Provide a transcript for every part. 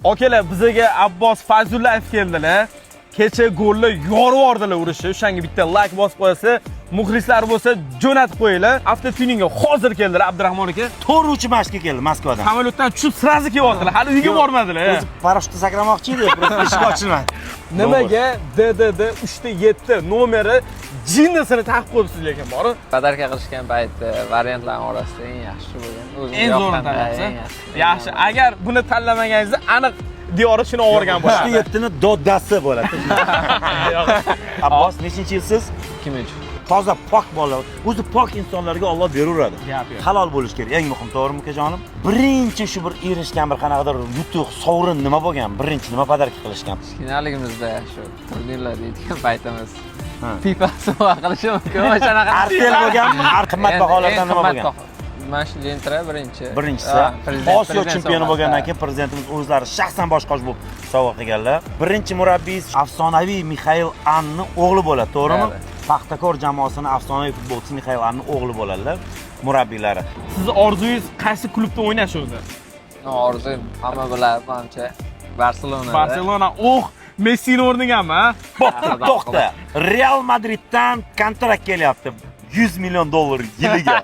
Akalar, bizga Abbos Fayzullayev keldilar. Kecha golni yorib yordilar urishi. O'shanga bitta like bosib qo'ysa, muxlislar bo'lsa jo'natib qo'yinglar. Avtotuningga hozir keldilar Abdurahmon aka. To'g'ri mashqqa keldi Moskvadan. Samolyotdan tushib sirazi kelyaptilar. Hali uyga bormadilar. O'zi parashyutda sakramoqchi edi, biroq eshik ochilmadi. Nimaga DDD 3-7 nomeri jinnisini taqib qo'yibsiz lekin bori. Podarka qilishgan paytda variantlar orasida eng yaxshi bo'lgan. Eng zo'rini tanlabsiz. Yaxshi. Agar buni tanlamaganingizda aniq Diyorni shuni o'rgan bo'ladi. 7 ni doddasi bo'ladi. Abbos, nechinchi yilsiz? 2-chi. Toza pok bolalar. O'zi pok insonlarga Alloh beraveradi. Gap yo'q. Halol bo'lish kerak. Eng muhim, to'g'rimi ukajonim? Birinchi shu bir erishgan bir qanaqadir yutuq, sovrin nima bo'lgan? Birinchi nima podarka qilishgan? Kichkinaligimizda shu turnirlar deydigan paytimiz. FIFA sovg'a qilishi mumkin. O'shanaqa Artel bo'lganmi? Qimmatbaholardan nima bo'lgan? Mana shu Gentra birinchi. Birinchisi Osiyo chempioni bo'lgandan keyin prezidentimiz o'zlari shaxsan boshqosh bo'lib sovg'a qilganlar. Birinchi murabbiy afsonaviy Mixail Anni o'g'li bo'ladi, to'g'rimi? Paxtakor jamoasini afsonaviy futbolchisi Mixail Anni o'g'li bo'ladilar, murabbiylari. Sizni orzungiz qaysi klubda o'ynash o'zi? Orzum hamma biladi, menimcha Barselona. Barselona. Messining o'rnigami? To'xta. Real Madriddan kontrakt kelyapti. 100 million dollar yiliga.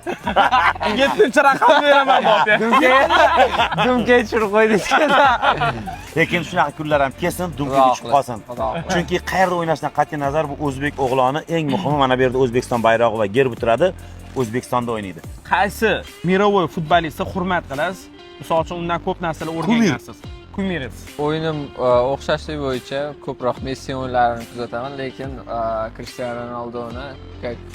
7-chi raqam beraman deb. Dumga tushirib qo'ydik. Lekin shunaqa kunlar ham kelsin, dumga tushib qolsin. Chunki qayerda o'ynashdan qat'iy nazar bu o'zbek o'g'loni eng muhimi mana bu yerda O'zbekiston bayrog'i va gerbi turadi. O'zbekistonda o'ynaydi. Qaysi mirovoy futbolistni hurmat qilasiz? Misol uchun undan ko'p narsalar o'rgangansiz. Kumiringiz. O'yinim o'xshashlik bo'yicha ko'proq Messi o'yinlarini kuzataman, lekin Cristiano Ronaldoni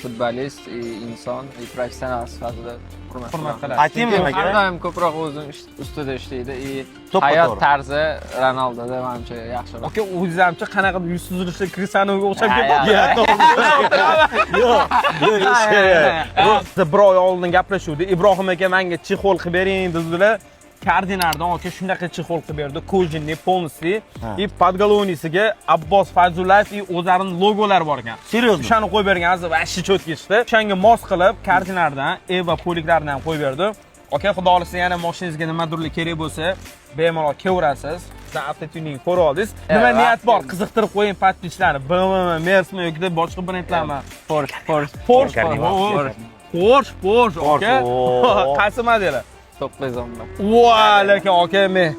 futbolist, inson, professional sifatida hurmat qilaman. Aytaymi nimaga? Har doim ko'proq o'zini ustida ishlaydi. Hayot tarzi Ronaldoda menimcha yaxshiroq. Aka, o'zingizcha qanaqa yuz tuzilishda Cristianoga o'xshab ketadi. Yo'q, bir oy oldin gaplashuvdi. Ibrohim aka menga chexol qilib bering dedilar. Kardinardan aka shunaqa chexol qilib berdi. Kojinni polniy и podголовнийsiga Abbos Fayzullayev и o'zlarining logolari bor ekan. Seriozmi? O'shani qo'yib bergansiz va ishi cho'tga chiqdi. O'shanga mos qilib Kardinardan Eva poliklardan qo'yib berdi. Aka, xudo xolisa yana mashinangizga nimadirli kerak bo'lsa, bemalol kelaverasiz. Siz avtotuning ko'ra oldingiz. Nima niyat bor? Qiziqtirib qo'ying podpischilarni. BMW, Mercedes yoki boshqa brendlarmi? Porsche. Aka. Qaysi modeli? 910. Voy, lekin aka, men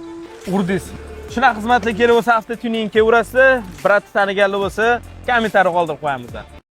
urdingiz. Shunaqa xizmatlar kerak bo'lsa, avtotuning kelaverasiz. Brat taniganlar bo'lsa, kommentariy qoldirib qo'yamiz.